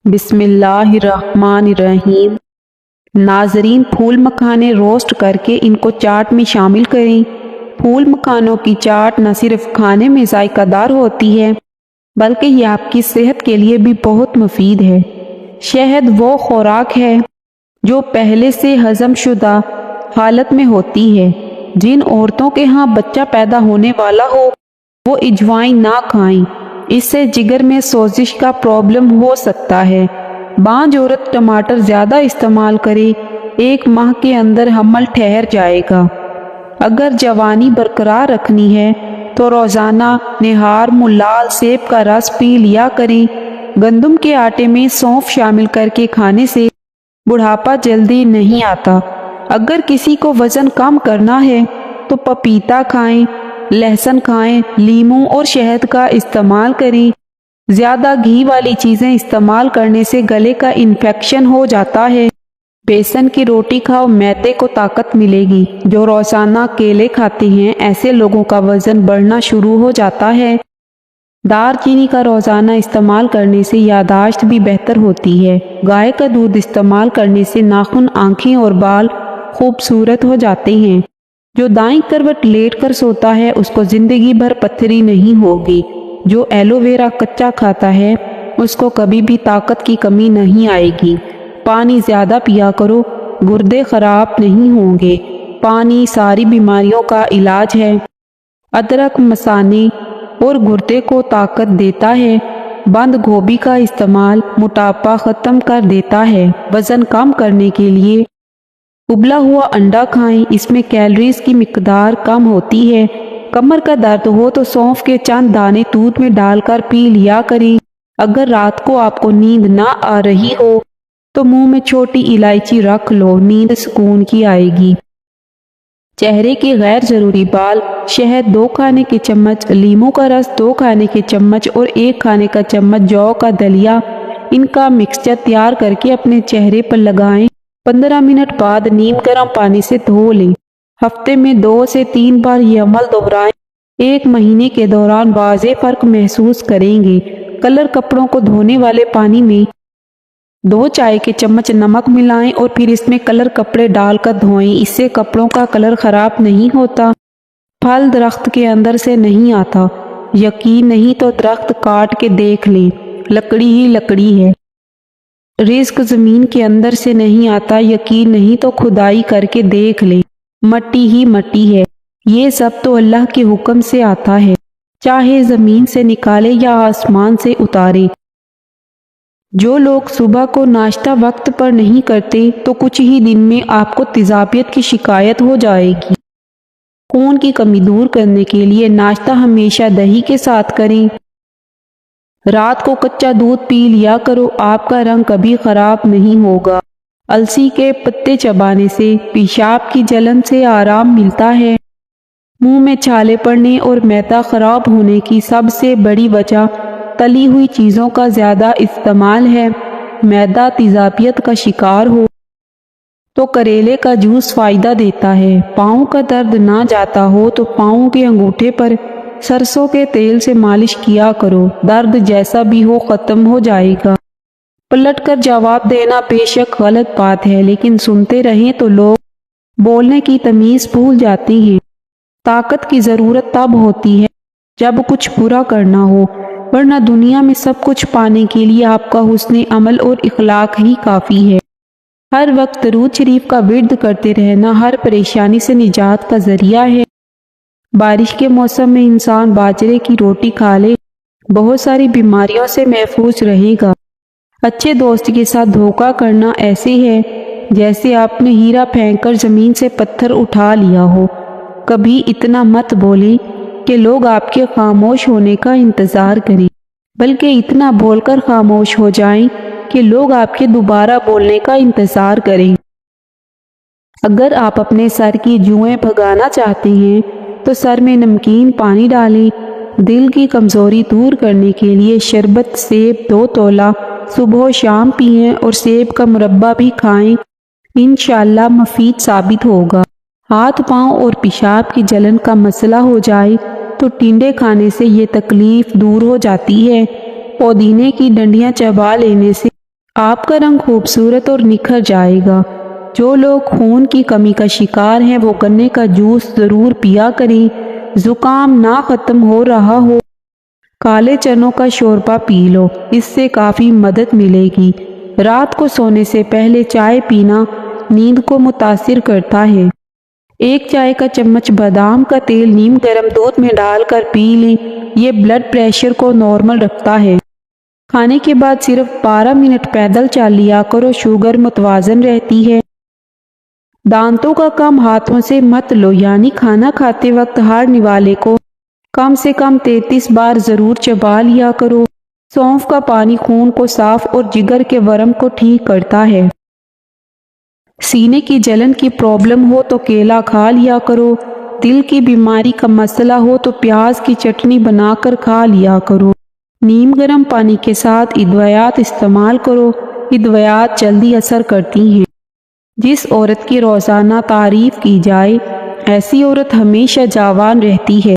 بسم اللہ الرحمن الرحیم۔ ناظرین، پھول مکھانے روسٹ کر کے ان کو چاٹ میں شامل کریں۔ پھول مکھانوں کی چاٹ نہ صرف کھانے میں ذائقہ دار ہوتی ہے بلکہ یہ آپ کی صحت کے لیے بھی بہت مفید ہے۔ شہد وہ خوراک ہے جو پہلے سے ہضم شدہ حالت میں ہوتی ہے۔ جن عورتوں کے ہاں بچہ پیدا ہونے والا ہو وہ اجوائن نہ کھائیں، اس سے جگر میں سوزش کا پرابلم ہو سکتا ہے۔ بانجھ عورت ٹماٹر زیادہ استعمال کرے، 1 ماہ کے اندر حمل ٹھہر جائے گا۔ اگر جوانی برقرار رکھنی ہے تو روزانہ نہار ملال سیب کا رس پی لیا کریں۔ گندم کے آٹے میں سونف شامل کر کے کھانے سے بڑھاپا جلدی نہیں آتا۔ اگر کسی کو وزن کم کرنا ہے تو پپیتا کھائیں، لہسن کھائیں، لیموں اور شہد کا استعمال کریں۔ زیادہ گھی والی چیزیں استعمال کرنے سے گلے کا انفیکشن ہو جاتا ہے۔ بیسن کی روٹی کھاؤ، معدے کو طاقت ملے گی۔ جو روزانہ کیلے کھاتے ہیں ایسے لوگوں کا وزن بڑھنا شروع ہو جاتا ہے۔ دار چینی کا روزانہ استعمال کرنے سے یادداشت بھی بہتر ہوتی ہے۔ گائے کا دودھ استعمال کرنے سے ناخن، آنکھیں اور بال خوبصورت ہو جاتے ہیں۔ جو دائیں کروٹ لیٹ کر سوتا ہے اس کو زندگی بھر پتھری نہیں ہوگی۔ جو ایلو ویرا کچا کھاتا ہے اس کو کبھی بھی طاقت کی کمی نہیں آئے گی۔ پانی زیادہ پیا کرو، گردے خراب نہیں ہوں گے۔ پانی ساری بیماریوں کا علاج ہے۔ ادرک مثانے اور گردے کو طاقت دیتا ہے۔ بند گوبھی کا استعمال موٹاپا ختم کر دیتا ہے۔ وزن کم کرنے کے لیے ابلا ہوا انڈا کھائیں، اس میں کیلوریز کی مقدار کم ہوتی ہے۔ کمر کا درد ہو تو سونف کے چند دانے دودھ میں ڈال کر پی لیا کریں۔ اگر رات کو آپ کو نیند نہ آ رہی ہو تو منہ میں چھوٹی الائچی رکھ لو، نیند سکون کی آئے گی۔ چہرے کے غیر ضروری بال: شہد 2 کھانے کے چمچ، لیموں کا رس 2 کھانے کے چمچ اور 1 کھانے کا چمچ جو کا دلیا، ان کا مکسچر تیار کر کے اپنے چہرے پر لگائیں۔ 15 منٹ بعد نیم گرم پانی سے دھو لیں۔ ہفتے میں 2 سے 3 بار یہ عمل دہرائیں۔ 1 مہینے کے دوران واضح فرق محسوس کریں گے۔ کلر کپڑوں کو دھونے والے پانی میں 2 چائے کے چمچ نمک ملائیں اور پھر اس میں کلر کپڑے ڈال کر دھوئیں، اس سے کپڑوں کا کلر خراب نہیں ہوتا۔ پھل درخت کے اندر سے نہیں آتا، یقین نہیں تو درخت کاٹ کے دیکھ لیں، لکڑی ہی لکڑی ہے۔ رزق زمین کے اندر سے نہیں آتا، یقین نہیں تو کھدائی کر کے دیکھ لیں، مٹی ہی مٹی ہے۔ یہ سب تو اللہ کے حکم سے آتا ہے، چاہے زمین سے نکالے یا آسمان سے اتارے۔ جو لوگ صبح کو ناشتہ وقت پر نہیں کرتے تو کچھ ہی دن میں آپ کو تیزابیت کی شکایت ہو جائے گی۔ خون کی کمی دور کرنے کے لیے ناشتہ ہمیشہ دہی کے ساتھ کریں۔ رات کو کچا دودھ پی لیا کرو، آپ کا رنگ کبھی خراب نہیں ہوگا۔ السی کے پتے چبانے سے پیشاب کی جلن سے آرام ملتا ہے۔ منہ میں چھالے پڑنے اور معدہ خراب ہونے کی سب سے بڑی وجہ تلی ہوئی چیزوں کا زیادہ استعمال ہے۔ معدہ تیزابیت کا شکار ہو تو کریلے کا جوس فائدہ دیتا ہے۔ پاؤں کا درد نہ جاتا ہو تو پاؤں کے انگوٹھے پر سرسوں کے تیل سے مالش کیا کرو، درد جیسا بھی ہو ختم ہو جائے گا۔ پلٹ کر جواب دینا بے شک غلط بات ہے، لیکن سنتے رہیں تو لوگ بولنے کی تمیز بھول جاتے ہیں۔ طاقت کی ضرورت تب ہوتی ہے جب کچھ برا کرنا ہو، ورنہ دنیا میں سب کچھ پانے کے لیے آپ کا حسن عمل اور اخلاق ہی کافی ہے۔ ہر وقت درود شریف کا ورد کرتے رہنا ہر پریشانی سے نجات کا ذریعہ ہے۔ بارش کے موسم میں انسان باجرے کی روٹی کھا لے، بہت ساری بیماریوں سے محفوظ رہے گا۔ اچھے دوست کے ساتھ دھوکہ کرنا ایسے ہے جیسے آپ نے ہیرا پھینک کر زمین سے پتھر اٹھا لیا ہو۔ کبھی اتنا مت بولیں کہ لوگ آپ کے خاموش ہونے کا انتظار کریں، بلکہ اتنا بول کر خاموش ہو جائیں کہ لوگ آپ کے دوبارہ بولنے کا انتظار کریں۔ اگر آپ اپنے سر کی جوئیں بھگانا چاہتے ہیں تو سر میں نمکین پانی ڈالیں۔ دل کی کمزوری دور کرنے کے لیے شربت سیب 2 تولہ صبح و شام پئیں اور سیب کا مربع بھی کھائیں، انشاءاللہ مفید ثابت ہوگا۔ ہاتھ پاؤں اور پیشاب کی جلن کا مسئلہ ہو جائے تو ٹنڈے کھانے سے یہ تکلیف دور ہو جاتی ہے۔ پودینے کی ڈنڈیاں چبا لینے سے آپ کا رنگ خوبصورت اور نکھر جائے گا۔ جو لوگ خون کی کمی کا شکار ہیں وہ گنے کا جوس ضرور پیا کریں۔ زکام نہ ختم ہو رہا ہو، کالے چنوں کا شوربہ پی لو، اس سے کافی مدد ملے گی۔ رات کو سونے سے پہلے چائے پینا نیند کو متاثر کرتا ہے۔ ایک چائے کا چمچ بادام کا تیل نیم گرم دودھ میں ڈال کر پی لیں، یہ بلڈ پریشر کو نارمل رکھتا ہے۔ کھانے کے بعد صرف 12 منٹ پیدل چل لیا کرو، شوگر متوازن رہتی ہے۔ دانتوں کا کام ہاتھوں سے مت لو، یعنی کھانا کھاتے وقت ہر نوالے کو کم سے کم 33 بار ضرور چبا لیا کرو۔ سونف کا پانی خون کو صاف اور جگر کے ورم کو ٹھیک کرتا ہے۔ سینے کی جلن کی پرابلم ہو تو کیلا کھا لیا کرو۔ دل کی بیماری کا مسئلہ ہو تو پیاز کی چٹنی بنا کر کھا لیا کرو۔ نیم گرم پانی کے ساتھ ادویات استعمال کرو، ادویات جلدی اثر کرتی ہیں۔ جس عورت کی روزانہ تعریف کی جائے ایسی عورت ہمیشہ جوان رہتی ہے۔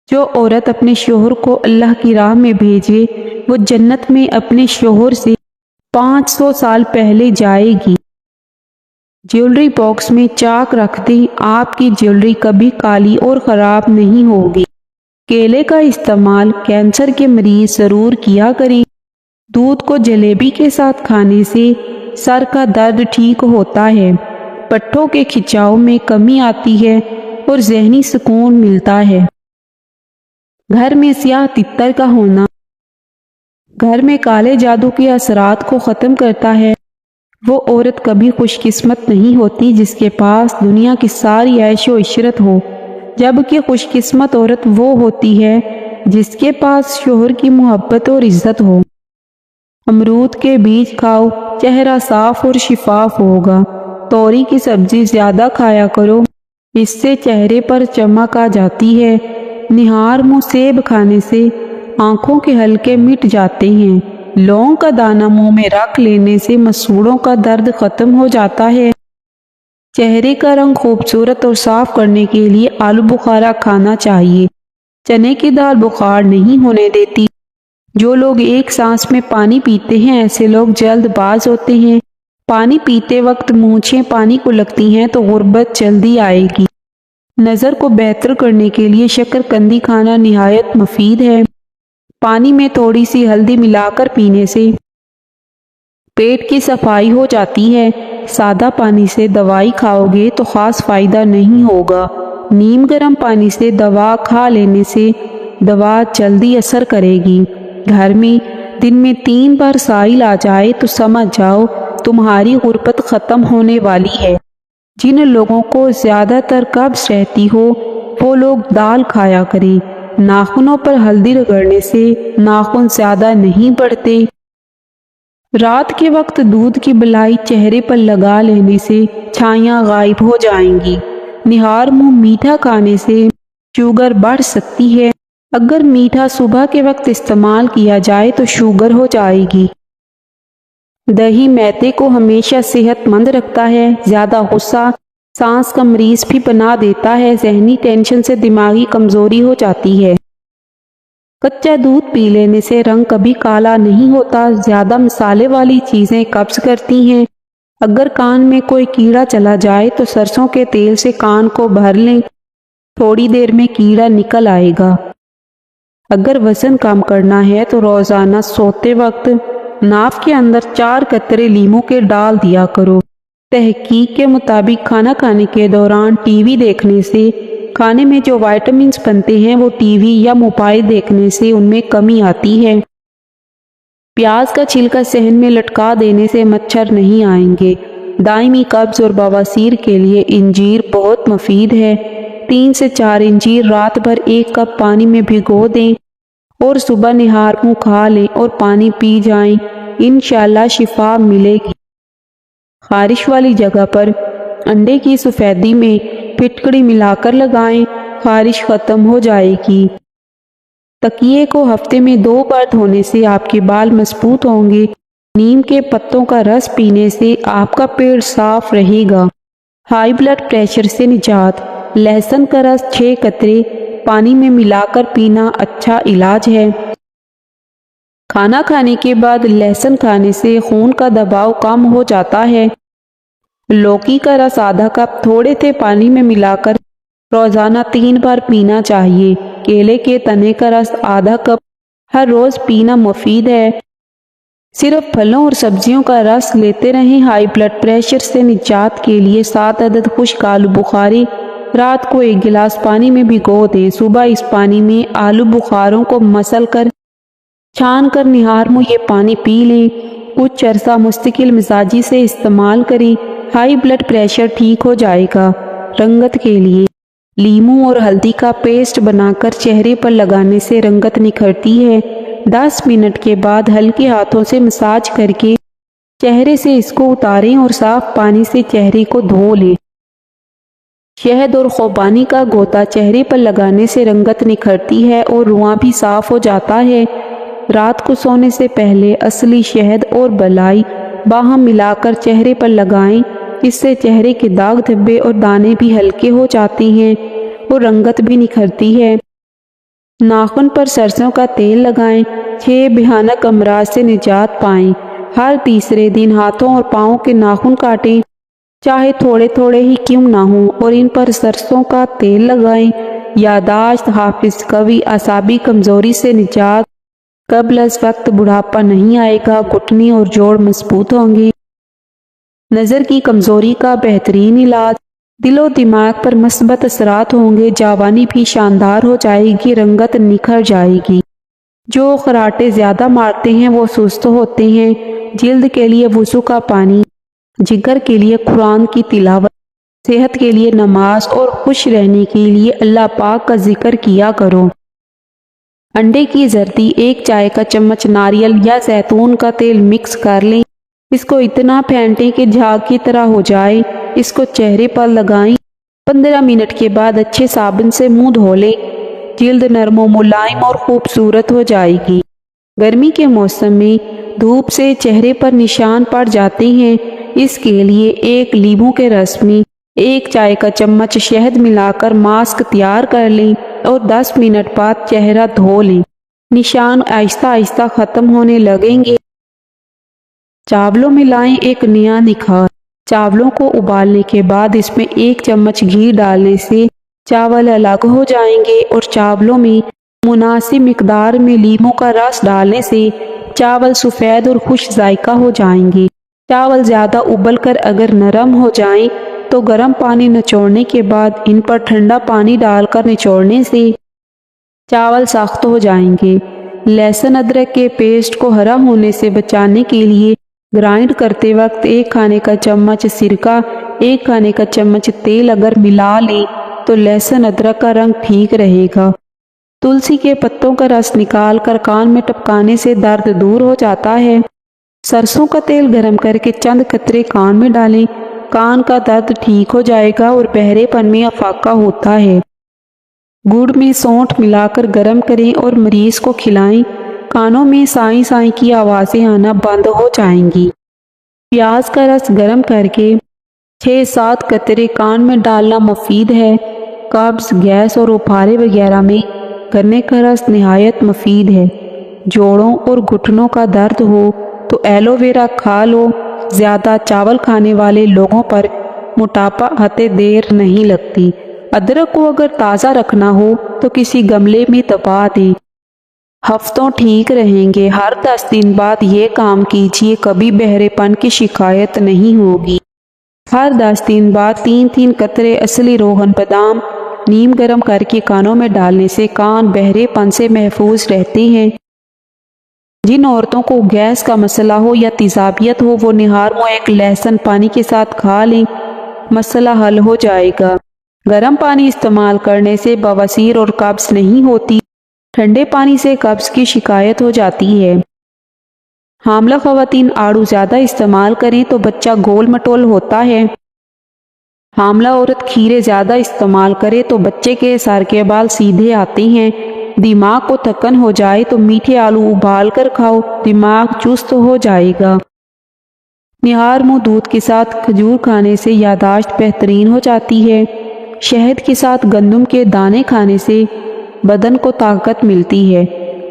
جو عورت اپنے شوہر کو اللہ کی راہ میں بھیجے وہ جنت میں اپنے شوہر سے 500 سال پہلے جائے گی۔ جیولری باکس میں چاک رکھ دیں، آپ کی جیولری کبھی کالی اور خراب نہیں ہوگی۔ کیلے کا استعمال کینسر کے مریض ضرور کیا کریں۔ دودھ کو جلیبی کے ساتھ کھانے سے سر کا درد ٹھیک ہوتا ہے، پٹھوں کے کھچاؤ میں کمی آتی ہے اور ذہنی سکون ملتا ہے۔ گھر میں سیاہ تتر کا ہونا گھر میں کالے جادو کے اثرات کو ختم کرتا ہے۔ وہ عورت کبھی خوش قسمت نہیں ہوتی جس کے پاس دنیا کی ساری عیش و عشرت ہو، جبکہ خوش قسمت عورت وہ ہوتی ہے جس کے پاس شوہر کی محبت اور عزت ہو۔ امرود کے بیج کھاؤ، چہرہ صاف اور شفاف ہوگا۔ توری کی سبزی زیادہ کھایا کرو، اس سے چہرے پر چمک آ جاتی ہے۔ نہار منہ سیب کھانے سے آنکھوں کے حلقے مٹ جاتے ہیں۔ لونگ کا دانہ منہ میں رکھ لینے سے مسوڑوں کا درد ختم ہو جاتا ہے۔ چہرے کا رنگ خوبصورت اور صاف کرنے کے لیے آلو بخارا کھانا چاہیے۔ چنے کی دال بخار نہیں ہونے دیتی۔ جو لوگ ایک سانس میں پانی پیتے ہیں ایسے لوگ جلد باز ہوتے ہیں۔ پانی پیتے وقت مونچھیں پانی کو لگتی ہیں تو غربت جلدی آئے گی۔ نظر کو بہتر کرنے کے لیے شکرقندی کھانا نہایت مفید ہے۔ پانی میں تھوڑی سی ہلدی ملا کر پینے سے پیٹ کی صفائی ہو جاتی ہے۔ سادہ پانی سے دوائی کھاؤ گے تو خاص فائدہ نہیں ہوگا۔ نیم گرم پانی سے دوا کھا لینے سے دوا جلدی اثر کرے گی۔ گھر میں دن میں 3 بار سائل آ جائے تو سمجھ جاؤ تمہاری غربت ختم ہونے والی ہے۔ جن لوگوں کو زیادہ تر قبض رہتی ہو وہ لوگ دال کھایا کریں۔ ناخنوں پر ہلدی رگڑنے سے ناخن زیادہ نہیں بڑھتے۔ رات کے وقت دودھ کی بلائی چہرے پر لگا لینے سے چھائیاں غائب ہو جائیں گی۔ نہار منہ میٹھا کھانے سے شوگر بڑھ سکتی ہے۔ اگر میٹھا صبح کے وقت استعمال کیا جائے تو شوگر ہو جائے گی۔ دہی معدے کو ہمیشہ صحت مند رکھتا ہے۔ زیادہ غصہ سانس کا مریض بھی بنا دیتا ہے۔ ذہنی ٹینشن سے دماغی کمزوری ہو جاتی ہے۔ کچا دودھ پی لینے سے رنگ کبھی کالا نہیں ہوتا۔ زیادہ مسالے والی چیزیں قبض کرتی ہیں۔ اگر کان میں کوئی کیڑا چلا جائے تو سرسوں کے تیل سے کان کو بھر لیں، تھوڑی دیر میں کیڑا نکل آئے گا۔ اگر وزن کم کرنا ہے تو روزانہ سوتے وقت ناف کے اندر 4 قطرے لیموں کے ڈال دیا کرو۔ تحقیق کے مطابق کھانا کھانے کے دوران ٹی وی دیکھنے سے کھانے میں جو وائٹامنز بنتے ہیں وہ ٹی وی یا موبائل دیکھنے سے ان میں کمی آتی ہے۔ پیاز کا چھلکا صحن میں لٹکا دینے سے مچھر نہیں آئیں گے۔ دائمی قبض اور بواسیر کے لیے انجیر بہت مفید ہے۔ 3 سے 4 انجیر رات بھر 1 کپ پانی میں بھگو دیں اور صبح نہار منہ کھا لیں اور پانی پی جائیں، انشاءاللہ شفا ملے گی۔ خارش والی جگہ پر انڈے کی سفیدی میں پھٹکڑی ملا کر لگائیں، خارش ختم ہو جائے گی۔ تکیے کو ہفتے میں 2 بار دھونے سے آپ کے بال مضبوط ہوں گے۔ نیم کے پتوں کا رس پینے سے آپ کا پیٹ صاف رہے گا۔ ہائی بلڈ پریشر سے نجات۔ لہسن کا رس 6 قطرے پانی میں ملا کر پینا اچھا علاج ہے۔ کھانا کھانے کے بعد لہسن کھانے سے خون کا دباؤ کم ہو جاتا ہے۔ لوکی کا رس آدھا کپ تھوڑے سے پانی میں ملا کر روزانہ 3 بار پینا چاہیے۔ کیلے کے تنے کا رس آدھا کپ ہر روز پینا مفید ہے۔ صرف پھلوں اور سبزیوں کا رس لیتے رہیں۔ ہائی بلڈ پریشر سے نجات کے لیے 7 عدد خشک آلو بخاری رات کو 1 گلاس پانی میں بھگو دیں۔ صبح اس پانی میں آلو بخاروں کو مسل کر چھان کر نہار منہ یہ پانی پی لیں۔ کچھ عرصہ مستقل مزاجی سے استعمال کریں، ہائی بلڈ پریشر ٹھیک ہو جائے گا۔ رنگت کے لیے لیموں اور ہلدی کا پیسٹ بنا کر چہرے پر لگانے سے رنگت نکھرتی ہے۔ 10 منٹ کے بعد ہلکے ہاتھوں سے مساج کر کے چہرے سے اس کو اتاریں اور صاف پانی سے چہرے کو دھو لیں۔ شہد اور خوبانی کا غوطہ چہرے پر لگانے سے رنگت نکھرتی ہے اور رواں بھی صاف ہو جاتا ہے۔ رات کو سونے سے پہلے اصلی شہد اور بلائی باہم ملا کر چہرے پر لگائیں۔ اس سے چہرے کے داغ دھبے اور دانے بھی ہلکے ہو جاتے ہیں اور رنگت بھی نکھرتی ہے۔ ناخن پر سرسوں کا تیل لگائیں، 6 بھیانک امراض سے نجات پائیں۔ ہر تیسرے دن ہاتھوں اور پاؤں کے ناخن کاٹیں، چاہے تھوڑے تھوڑے ہی کیوں نہ ہوں، اور ان پر سرسوں کا تیل لگائیں۔ یادداشت، حافظ قوی، اعصابی کمزوری سے نجات۔ قبل از وقت بڑھاپا نہیں آئے گا، گھٹنے اور جوڑ مضبوط ہوں گے۔ نظر کی کمزوری کا بہترین علاج۔ دل و دماغ پر مثبت اثرات ہوں گے، جوانی بھی شاندار ہو جائے گی، رنگت نکھر جائے گی۔ جو خراٹے زیادہ مارتے ہیں وہ سست ہوتے ہیں۔ جلد کے لیے وضو کا پانی، جگر کے لیے قرآن کی تلاوت، صحت کے لیے نماز اور خوش رہنے کے لیے اللہ پاک کا ذکر کیا کرو۔ انڈے کی زردی، 1 چائے کا چمچ ناریل یا زیتون کا تیل مکس کر لیں۔ اس کو اتنا پھینٹیں کہ جھاگ کی طرح ہو جائے۔ اس کو چہرے پر لگائیں۔ 15 منٹ کے بعد اچھے صابن سے منہ دھو لیں۔ جلد نرم و ملائم اور خوبصورت ہو جائے گی۔ گرمی کے موسم میں دھوپ سے چہرے پر نشان پڑ جاتے ہیں، اس کے لیے 1 لیموں کے رس میں 1 چائے کا چمچ شہد ملا کر ماسک تیار کر لیں اور 10 منٹ بعد چہرہ دھو لیں۔ نشان آہستہ آہستہ ختم ہونے لگیں گے۔ چاولوں میں لائیں ایک نیا نکھار۔ چاولوں کو ابالنے کے بعد اس میں 1 چمچ گھی ڈالنے سے چاول الگ ہو جائیں گے اور چاولوں میں مناسب مقدار میں لیموں کا رس ڈالنے سے چاول سفید اور خوش ذائقہ ہو جائیں گے۔ چاول زیادہ ابل کر اگر نرم ہو جائیں تو گرم پانی نچوڑنے کے بعد ان پر ٹھنڈا پانی ڈال کر نچوڑنے سے چاول سخت ہو جائیں گے۔ لہسن ادرک کے پیسٹ کو ہرا ہونے سے بچانے کے لیے گرائنڈ کرتے وقت 1 کھانے کا چمچ سرکہ، 1 کھانے کا چمچ تیل اگر ملا لیں تو لہسن ادرک کا رنگ ٹھیک رہے گا۔ تلسی کے پتوں کا رس نکال کر کان میں ٹپکانے سے درد دور ہو جاتا ہے۔ سرسوں کا تیل گرم کر کے چند قطرے کان میں ڈالیں، کان کا درد ٹھیک ہو جائے گا اور بہرے پن میں افاقہ ہوتا ہے۔ گڑ میں سونٹھ ملا کر گرم کریں اور مریض کو کھلائیں، کانوں میں سائیں سائیں کی آوازیں آنا بند ہو جائیں گی۔ پیاز کا رس گرم کر کے 6-7 قطرے کان میں ڈالنا مفید ہے۔ قبض، گیس اور اپھارے وغیرہ میں گنے کا رس نہایت مفید ہے۔ جوڑوں اور گھٹنوں کا درد ہو تو ایلو ویرا کھا لو۔ زیادہ چاول کھانے والے لوگوں پر موٹاپا آتے دیر نہیں لگتی۔ ادرک کو اگر تازہ رکھنا ہو تو کسی گملے میں دبا دیں، ہفتوں ٹھیک رہیں گے۔ ہر 10 دن بعد یہ کام کیجیے، کبھی بہرے پن کی شکایت نہیں ہوگی۔ ہر 10 دن بعد 3 قطرے اصلی روغن بادام نیم گرم کر کے کانوں میں ڈالنے سے کان بہرے پن سے محفوظ رہتے ہیں۔ جن عورتوں کو گیس کا مسئلہ ہو یا تیزابیت ہو وہ نہار منہ 1 لہسن پانی کے ساتھ کھا لیں، مسئلہ حل ہو جائے گا۔ گرم پانی استعمال کرنے سے بواسیر اور قبض نہیں ہوتی، ٹھنڈے پانی سے قبض کی شکایت ہو جاتی ہے۔ حاملہ خواتین آڑو زیادہ استعمال کریں تو بچہ گول مٹول ہوتا ہے۔ حاملہ عورت کھیرے زیادہ استعمال کرے تو بچے کے سر کے بال سیدھے آتے ہیں۔ دماغ کو تھکن ہو جائے تو میٹھے آلو ابال کر کھاؤ، دماغ چست ہو جائے گا۔ نہار منہ دودھ کے ساتھ کھجور کھانے سے یادداشت بہترین ہو جاتی ہے۔ شہد کے ساتھ گندم کے دانے کھانے سے بدن کو طاقت ملتی ہے۔